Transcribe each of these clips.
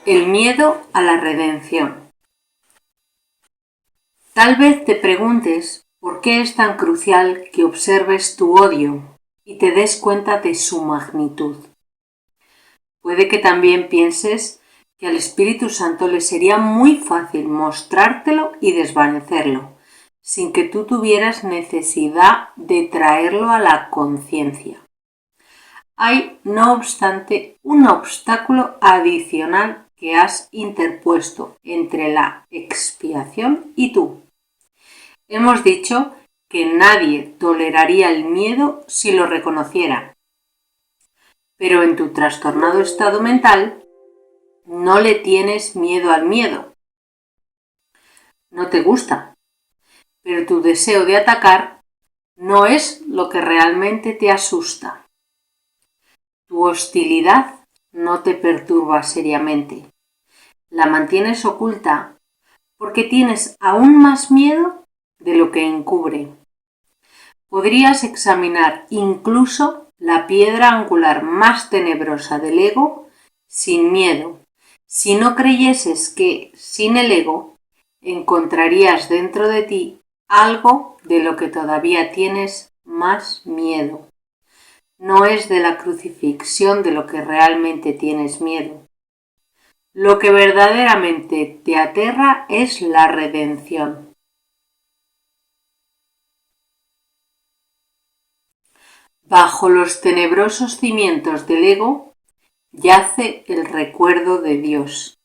El miedo a la redención. Tal vez te preguntes por qué es tan crucial que observes tu odio y te des cuenta de su magnitud. Puede que también pienses que al Espíritu Santo le sería muy fácil mostrártelo y desvanecerlo, sin que tú tuvieras necesidad de traerlo a la conciencia. Hay, no obstante, un obstáculo adicional que has interpuesto entre la expiación y tú. Hemos dicho que nadie toleraría el miedo si lo reconociera, pero en tu trastornado estado mental no le tienes miedo al miedo. No te gusta, pero tu deseo de atacar no es lo que realmente te asusta. Tu hostilidad no te perturba seriamente. La mantienes oculta porque tienes aún más miedo de lo que encubre. Podrías examinar incluso la piedra angular más tenebrosa del ego sin miedo, si no creyeses que, sin el ego, encontrarías dentro de ti algo de lo que todavía tienes más miedo. No es de la crucifixión de lo que realmente tienes miedo. Lo que verdaderamente te aterra es la redención. Bajo los tenebrosos cimientos del ego yace el recuerdo de Dios,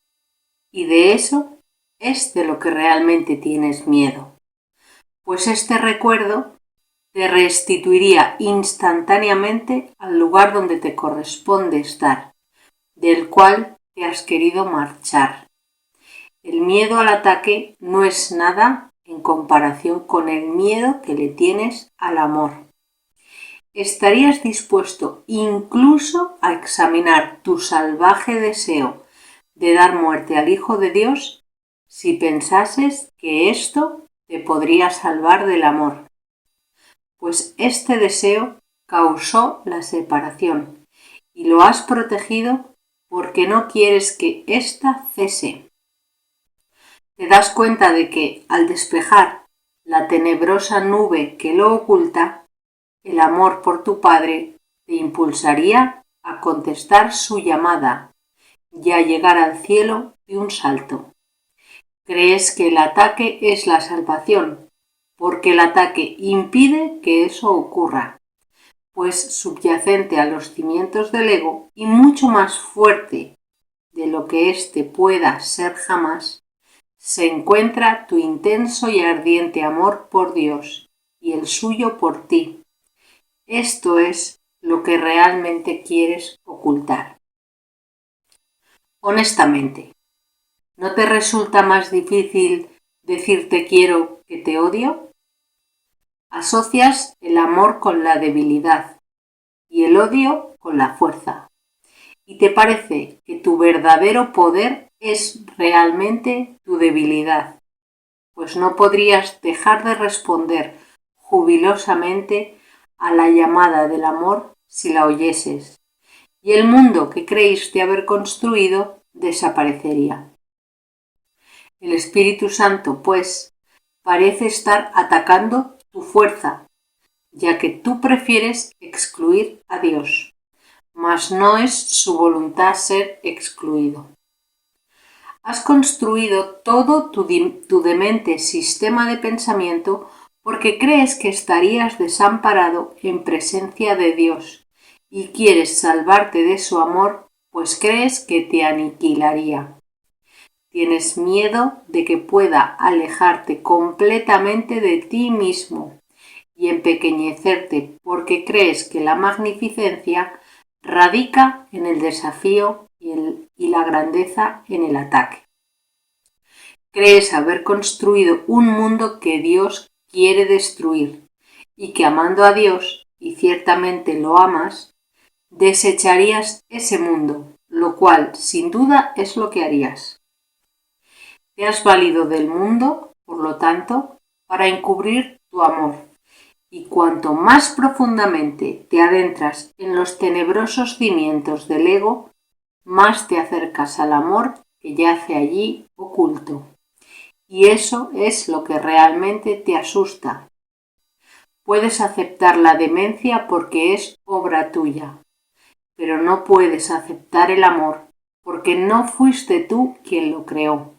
y de eso es de lo que realmente tienes miedo, pues este recuerdo te restituiría instantáneamente al lugar donde te corresponde estar, del cual te has querido marchar. El miedo al ataque no es nada en comparación con el miedo que le tienes al amor. ¿Estarías dispuesto incluso a examinar tu salvaje deseo de dar muerte al Hijo de Dios si pensases que esto te podría salvar del amor? Pues este deseo causó la separación y lo has protegido porque no quieres que ésta cese. Te das cuenta de que, al despejar la tenebrosa nube que lo oculta, el amor por tu Padre te impulsaría a contestar su llamada y a llegar al cielo de un salto. Crees que el ataque es la salvación, porque el ataque impide que eso ocurra, pues subyacente a los cimientos del ego y mucho más fuerte de lo que éste pueda ser jamás, se encuentra tu intenso y ardiente amor por Dios y el suyo por ti. Esto es lo que realmente quieres ocultar. Honestamente, ¿no te resulta más difícil decir te quiero que te odio? Asocias el amor con la debilidad y el odio con la fuerza. Y te parece que tu verdadero poder es realmente tu debilidad, pues no podrías dejar de responder jubilosamente a la llamada del amor si la oyeses, y el mundo que creíste haber construido desaparecería. El Espíritu Santo, pues, parece estar atacando tu fuerza, ya que tú prefieres excluir a Dios, mas no es su voluntad ser excluido. Has construido todo tu demente sistema de pensamiento porque crees que estarías desamparado en presencia de Dios y quieres salvarte de su amor, pues crees que te aniquilaría. Tienes miedo de que pueda alejarte completamente de ti mismo y empequeñecerte porque crees que la magnificencia radica en el desafío y la grandeza en el ataque. Crees haber construido un mundo que Dios quiere destruir y que amando a Dios, y ciertamente lo amas, desecharías ese mundo, lo cual sin duda es lo que harías. Te has valido del mundo, por lo tanto, para encubrir tu amor. Y cuanto más profundamente te adentras en los tenebrosos cimientos del ego, más te acercas al amor que yace allí oculto. Y eso es lo que realmente te asusta. Puedes aceptar la demencia porque es obra tuya, pero no puedes aceptar el amor porque no fuiste tú quien lo creó.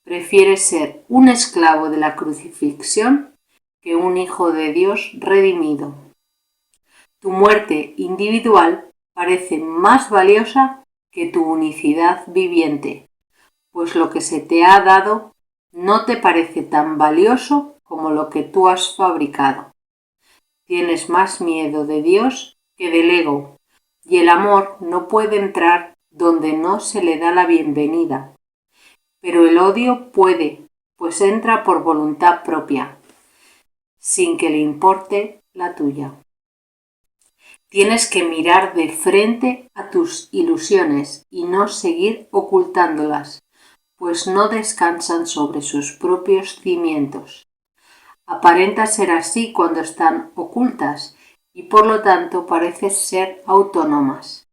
Prefieres ser un esclavo de la crucifixión que un hijo de Dios redimido. Tu muerte individual parece más valiosa que tu unicidad viviente, pues lo que se te ha dado no te parece tan valioso como lo que tú has fabricado. Tienes más miedo de Dios que del ego, y el amor no puede entrar donde no se le da la bienvenida. Pero el odio puede, pues entra por voluntad propia, sin que le importe la tuya. Tienes que mirar de frente a tus ilusiones y no seguir ocultándolas, pues no descansan sobre sus propios cimientos. Aparenta ser así cuando están ocultas y por lo tanto pareces ser autónomas.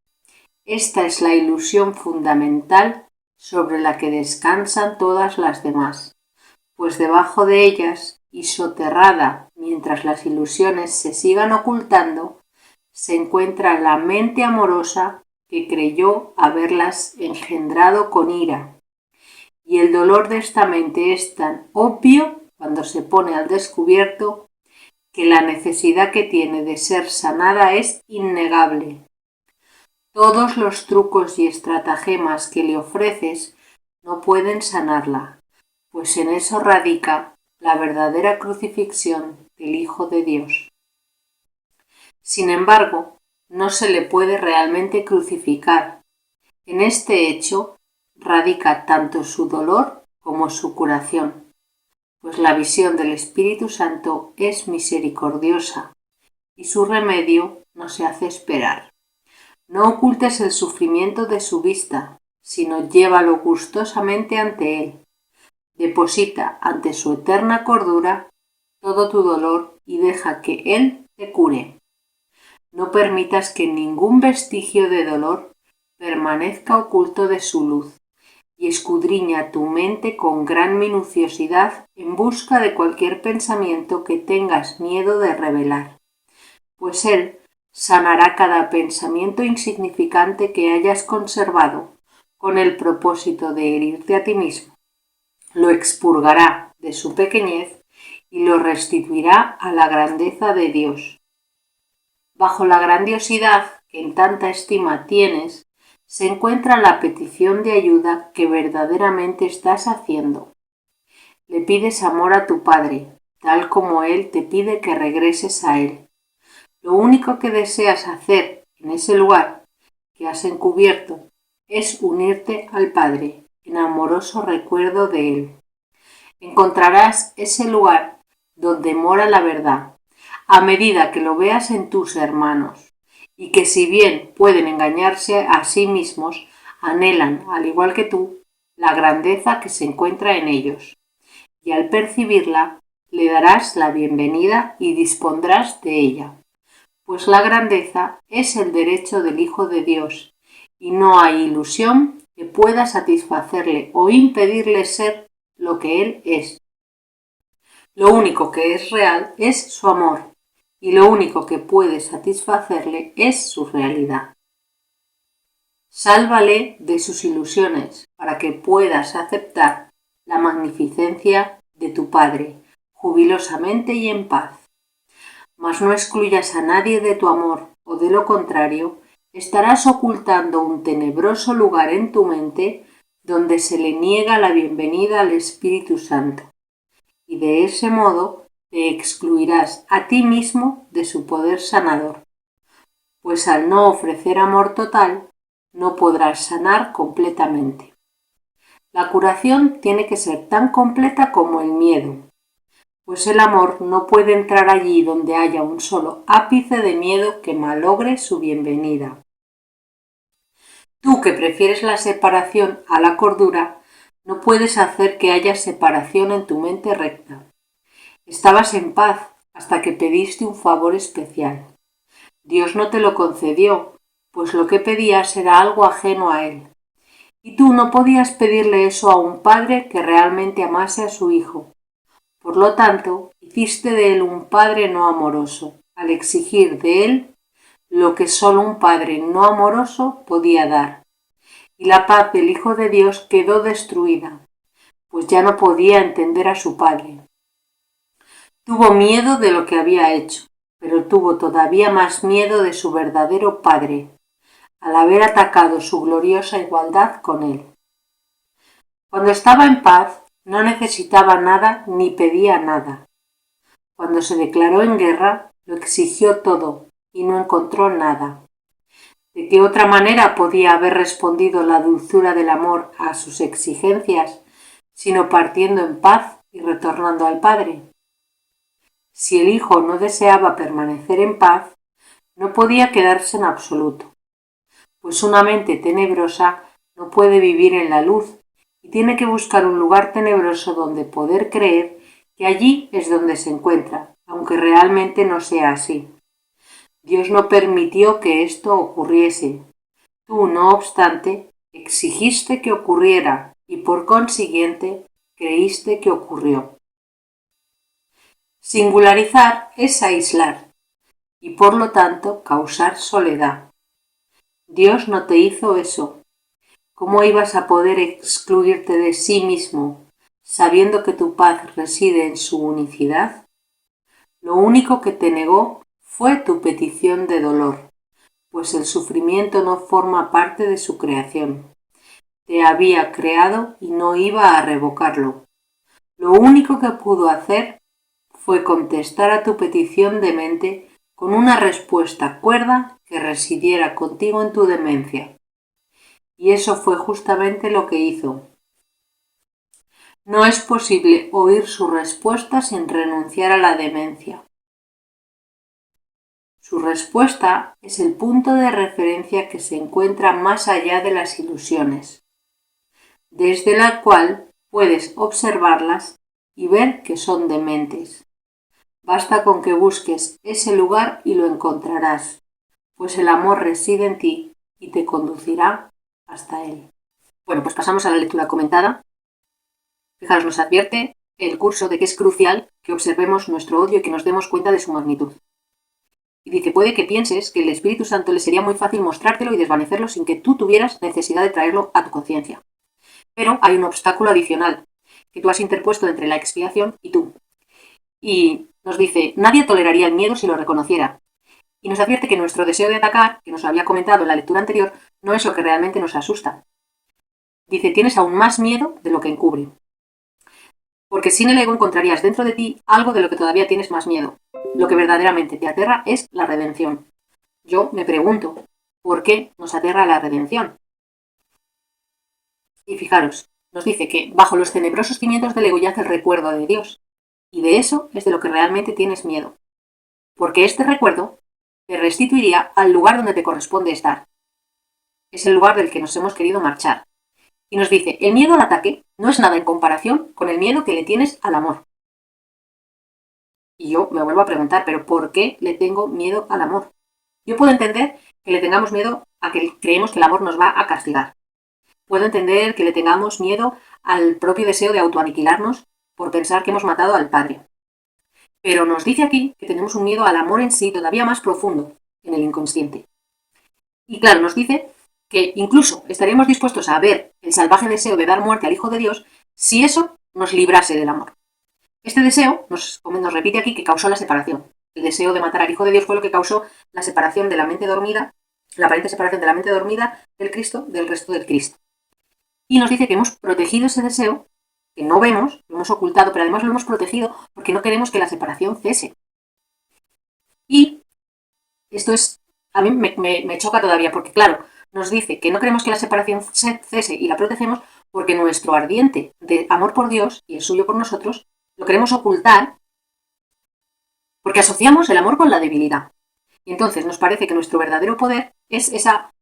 Esta es la ilusión fundamental sobre la que descansan todas las demás, pues debajo de ellas y soterrada mientras las ilusiones se sigan ocultando, se encuentra la mente amorosa que creyó haberlas engendrado con ira. Y el dolor de esta mente es tan obvio cuando se pone al descubierto que la necesidad que tiene de ser sanada es innegable. Todos los trucos y estratagemas que le ofreces no pueden sanarla, pues en eso radica la verdadera crucifixión del Hijo de Dios. Sin embargo, no se le puede realmente crucificar. En este hecho radica tanto su dolor como su curación, pues la visión del Espíritu Santo es misericordiosa y su remedio no se hace esperar. No ocultes el sufrimiento de su vista, sino llévalo gustosamente ante él. Deposita ante su eterna cordura todo tu dolor y deja que él te cure. No permitas que ningún vestigio de dolor permanezca oculto de su luz y escudriña tu mente con gran minuciosidad en busca de cualquier pensamiento que tengas miedo de revelar, pues él sanará cada pensamiento insignificante que hayas conservado con el propósito de herirte a ti mismo. Lo expurgará de su pequeñez y lo restituirá a la grandeza de Dios. Bajo la grandiosidad que en tanta estima tienes, se encuentra la petición de ayuda que verdaderamente estás haciendo. Le pides amor a tu Padre, tal como Él te pide que regreses a Él. Lo único que deseas hacer en ese lugar que has encubierto es unirte al Padre en amoroso recuerdo de Él. Encontrarás ese lugar donde mora la verdad, a medida que lo veas en tus hermanos, y que si bien pueden engañarse a sí mismos, anhelan, al igual que tú, la grandeza que se encuentra en ellos. Y al percibirla, le darás la bienvenida y dispondrás de ella, pues la grandeza es el derecho del Hijo de Dios, y no hay ilusión que pueda satisfacerle o impedirle ser lo que Él es. Lo único que es real es su amor, y lo único que puede satisfacerle es su realidad. Sálvale de sus ilusiones para que puedas aceptar la magnificencia de tu Padre, jubilosamente y en paz. Mas no excluyas a nadie de tu amor, o de lo contrario, estarás ocultando un tenebroso lugar en tu mente donde se le niega la bienvenida al Espíritu Santo, y de ese modo te excluirás a ti mismo de su poder sanador, pues al no ofrecer amor total, no podrás sanar completamente. La curación tiene que ser tan completa como el miedo, pues el amor no puede entrar allí donde haya un solo ápice de miedo que malogre su bienvenida. Tú que prefieres la separación a la cordura, no puedes hacer que haya separación en tu mente recta. Estabas en paz hasta que pediste un favor especial. Dios no te lo concedió, pues lo que pedías era algo ajeno a él. Y tú no podías pedirle eso a un padre que realmente amase a su hijo. Por lo tanto, hiciste de él un padre no amoroso, al exigir de él lo que solo un padre no amoroso podía dar. Y la paz del Hijo de Dios quedó destruida, pues ya no podía entender a su padre. Tuvo miedo de lo que había hecho, pero tuvo todavía más miedo de su verdadero padre, al haber atacado su gloriosa igualdad con él. Cuando estaba en paz, no necesitaba nada ni pedía nada. Cuando se declaró en guerra, lo exigió todo y no encontró nada. ¿De qué otra manera podía haber respondido la dulzura del amor a sus exigencias, sino partiendo en paz y retornando al Padre? Si el Hijo no deseaba permanecer en paz, no podía quedarse en absoluto, pues una mente tenebrosa no puede vivir en la luz y tiene que buscar un lugar tenebroso donde poder creer que allí es donde se encuentra, aunque realmente no sea así. Dios no permitió que esto ocurriese. Tú, no obstante, exigiste que ocurriera y por consiguiente creíste que ocurrió. Singularizar es aislar y por lo tanto causar soledad. Dios no te hizo eso. ¿Cómo ibas a poder excluirte de sí mismo, sabiendo que tu paz reside en su unicidad? Lo único que te negó fue tu petición de dolor, pues el sufrimiento no forma parte de su creación. Te había creado y no iba a revocarlo. Lo único que pudo hacer fue contestar a tu petición demente con una respuesta cuerda que residiera contigo en tu demencia. Y eso fue justamente lo que hizo. No es posible oír su respuesta sin renunciar a la demencia. Su respuesta es el punto de referencia que se encuentra más allá de las ilusiones, desde la cual puedes observarlas y ver que son dementes. Basta con que busques ese lugar y lo encontrarás, pues el amor reside en ti y te conducirá hasta él. Bueno, pues pasamos a la lectura comentada. Fijaros, nos advierte el curso de que es crucial que observemos nuestro odio y que nos demos cuenta de su magnitud. Y dice, puede que pienses que el Espíritu Santo le sería muy fácil mostrártelo y desvanecerlo sin que tú tuvieras necesidad de traerlo a tu conciencia. Pero hay un obstáculo adicional que tú has interpuesto entre la expiación y tú. Y nos dice, nadie toleraría el miedo si lo reconociera. Y nos advierte que nuestro deseo de atacar, que nos había comentado en la lectura anterior, no es lo que realmente nos asusta. Dice, tienes aún más miedo de lo que encubre. Porque sin el ego encontrarías dentro de ti algo de lo que todavía tienes más miedo. Lo que verdaderamente te aterra es la redención. Yo me pregunto, ¿por qué nos aterra la redención? Y fijaros, nos dice que bajo los tenebrosos cimientos del ego yace el recuerdo de Dios. Y de eso es de lo que realmente tienes miedo. Porque este recuerdo te restituiría al lugar donde te corresponde estar. Es el lugar del que nos hemos querido marchar. Y nos dice, el miedo al ataque no es nada en comparación con el miedo que le tienes al amor. Y yo me vuelvo a preguntar, ¿pero por qué le tengo miedo al amor? Yo puedo entender que le tengamos miedo a que creemos que el amor nos va a castigar. Puedo entender que le tengamos miedo al propio deseo de autoaniquilarnos por pensar que hemos matado al padre. Pero nos dice aquí que tenemos un miedo al amor en sí todavía más profundo, en el inconsciente. Y claro, nos dice que incluso estaríamos dispuestos a ver el salvaje deseo de dar muerte al Hijo de Dios si eso nos librase del amor. Este deseo nos repite aquí que causó la separación. El deseo de matar al Hijo de Dios fue lo que causó la separación de la mente dormida, la aparente separación de la mente dormida del Cristo del resto del Cristo. Y nos dice que hemos protegido ese deseo, que no vemos, lo hemos ocultado, pero además lo hemos protegido porque no queremos que la separación cese. Y esto es, a mí me choca todavía, porque claro, nos dice que no queremos que la separación cese y la protegemos porque nuestro ardiente de amor por Dios y el suyo por nosotros lo queremos ocultar porque asociamos el amor con la debilidad. Y entonces nos parece que nuestro verdadero poder es esa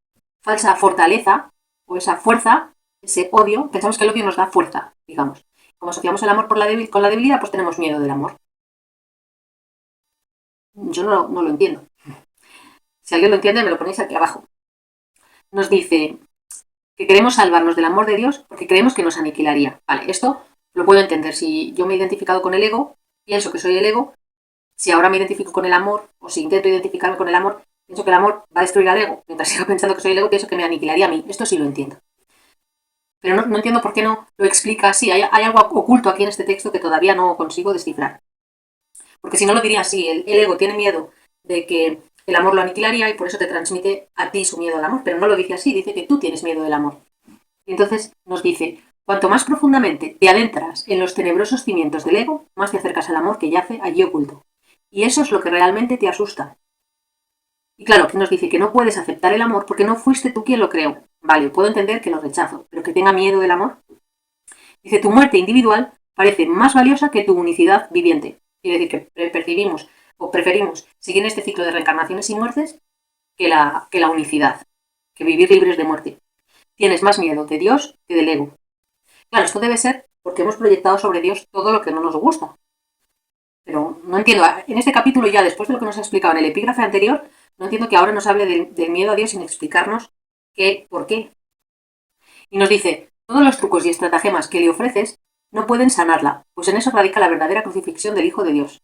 falsa fortaleza o esa fuerza, ese odio. Pensamos que el odio nos da fuerza, digamos. Como asociamos el amor con la debilidad, pues tenemos miedo del amor. Yo no lo entiendo. Si alguien lo entiende, me lo ponéis aquí abajo. nos dice que queremos salvarnos del amor de Dios porque creemos que nos aniquilaría. Vale, esto lo puedo entender. Si yo me he identificado con el ego, pienso que soy el ego. Si ahora me identifico con el amor, o si intento identificarme con el amor, pienso que el amor va a destruir al ego. Mientras sigo pensando que soy el ego, pienso que me aniquilaría a mí. Esto sí lo entiendo. Pero no entiendo por qué no lo explica así. Hay algo oculto aquí en este texto que todavía no consigo descifrar. Porque si no lo diría así, el ego tiene miedo de que el amor lo aniquilaría y por eso te transmite a ti su miedo al amor. Pero no lo dice así, dice que tú tienes miedo del amor. Y entonces nos dice, cuanto más profundamente te adentras en los tenebrosos cimientos del ego, más te acercas al amor que yace allí oculto. Y eso es lo que realmente te asusta. Y claro, que nos dice que no puedes aceptar el amor porque no fuiste tú quien lo creó. Vale, puedo entender que lo rechazo, pero que tenga miedo del amor. Dice, tu muerte individual parece más valiosa que tu unicidad viviente. Quiere decir que percibimos o preferimos seguir en este ciclo de reencarnaciones sin muertes que la unicidad, que vivir libres de muerte. Tienes más miedo de Dios que del ego. Claro, esto debe ser porque hemos proyectado sobre Dios todo lo que no nos gusta. Pero no entiendo, en este capítulo ya, después de lo que nos ha explicado en el epígrafe anterior, no entiendo que ahora nos hable del miedo a Dios sin explicarnos por qué. Y nos dice, todos los trucos y estratagemas que le ofreces no pueden sanarla, pues en eso radica la verdadera crucifixión del Hijo de Dios.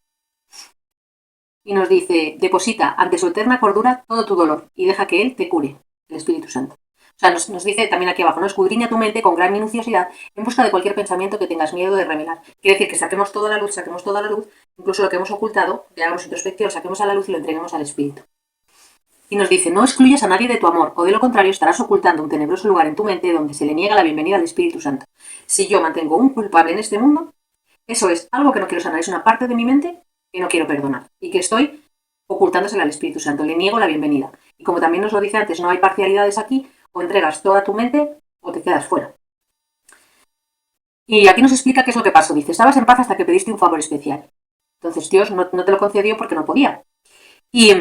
Y nos dice, deposita ante su eterna cordura todo tu dolor y deja que Él te cure, el Espíritu Santo. O sea, nos dice también aquí abajo, ¿no? Escudriña tu mente con gran minuciosidad en busca de cualquier pensamiento que tengas miedo de revelar. Quiere decir que saquemos toda la luz, incluso lo que hemos ocultado, que hagamos introspección, saquemos a la luz y lo entreguemos al Espíritu. Y nos dice, no excluyas a nadie de tu amor, o de lo contrario estarás ocultando un tenebroso lugar en tu mente donde se le niega la bienvenida al Espíritu Santo. Si yo mantengo un culpable en este mundo, eso es algo que no quiero sanar, es una parte de mi mente que no quiero perdonar y que estoy ocultándosela al Espíritu Santo, le niego la bienvenida. Y como también nos lo dice antes, no hay parcialidades aquí, o entregas toda tu mente o te quedas fuera. Y aquí nos explica qué es lo que pasó. Dice, estabas en paz hasta que pediste un favor especial. Entonces Dios no te lo concedió porque no podía. Y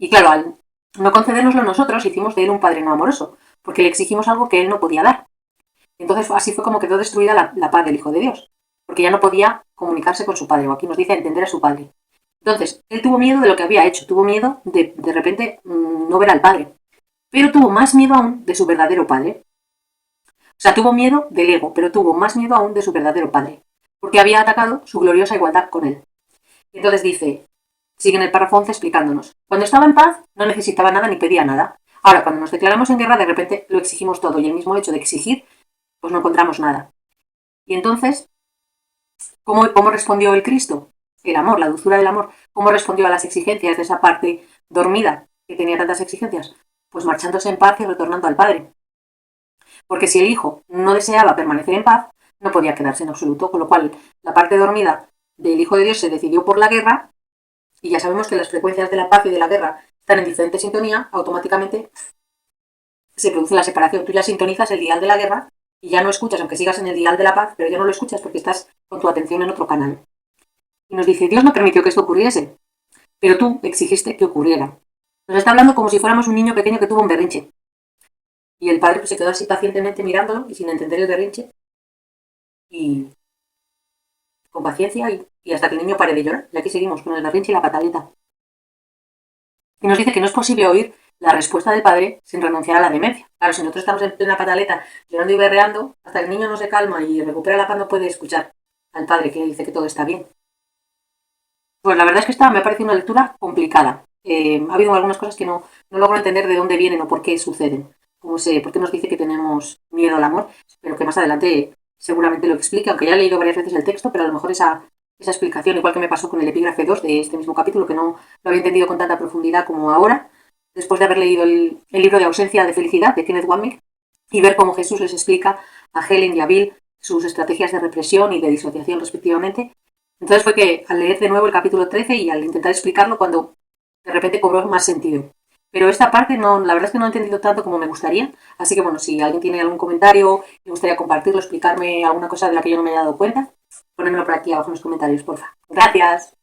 claro, al no concedérnoslo nosotros, hicimos de él un padre no amoroso, porque le exigimos algo que él no podía dar. Entonces así fue como quedó destruida la paz del Hijo de Dios, porque ya no podía comunicarse con su padre, o aquí nos dice entender a su padre. Entonces, él tuvo miedo de lo que había hecho, tuvo miedo de repente no ver al padre, pero tuvo más miedo aún de su verdadero padre. O sea, tuvo miedo del ego, pero tuvo más miedo aún de su verdadero padre, porque había atacado su gloriosa igualdad con él. Y entonces dice, sigue en el párrafo 11 explicándonos, cuando estaba en paz no necesitaba nada ni pedía nada. Ahora, cuando nos declaramos en guerra, de repente lo exigimos todo, y el mismo hecho de exigir, pues no encontramos nada. Y entonces, ¿cómo respondió el Cristo? El amor, la dulzura del amor. ¿Cómo respondió a las exigencias de esa parte dormida que tenía tantas exigencias? Pues marchándose en paz y retornando al Padre. Porque si el Hijo no deseaba permanecer en paz, no podía quedarse en absoluto, con lo cual la parte dormida del Hijo de Dios se decidió por la guerra, y ya sabemos que las frecuencias de la paz y de la guerra están en diferente sintonía, automáticamente se produce la separación. Tú ya sintonizas el dial de la guerra y ya no escuchas, aunque sigas en el dial de la paz, pero ya no lo escuchas porque estás con tu atención en otro canal. Y nos dice, Dios no permitió que esto ocurriese, pero tú exigiste que ocurriera. Nos está hablando como si fuéramos un niño pequeño que tuvo un berrinche. Y el padre pues, se quedó así pacientemente mirándolo y sin entender el berrinche. Y con paciencia y hasta que el niño pare de llorar. Y aquí seguimos con el berrinche y la pataleta. Y nos dice que no es posible oír la respuesta del padre sin renunciar a la demencia. Claro, si nosotros estamos en plena pataleta llorando y berreando, hasta que el niño no se calma y recupera la paz no puede escuchar al padre que dice que todo está bien. Pues la verdad es que esta me ha parecido una lectura complicada. Ha habido algunas cosas que no logro entender de dónde vienen o por qué suceden. Por qué nos dice que tenemos miedo al amor, pero que más adelante seguramente lo explique, aunque ya he leído varias veces el texto, pero a lo mejor esa explicación, igual que me pasó con el epígrafe 2 de este mismo capítulo, que no lo había entendido con tanta profundidad como ahora, después de haber leído el libro de Ausencia de Felicidad de Kenneth Wapnick, y ver cómo Jesús les explica a Helen y a Bill sus estrategias de represión y de disociación respectivamente. Entonces fue que al leer de nuevo el capítulo 13 y al intentar explicarlo, cuando de repente cobró más sentido. Pero esta parte no, la verdad es que no he entendido tanto como me gustaría. Así que bueno, si alguien tiene algún comentario, me gustaría compartirlo, explicarme alguna cosa de la que yo no me haya dado cuenta, ponedmelo por aquí abajo en los comentarios, porfa. Gracias.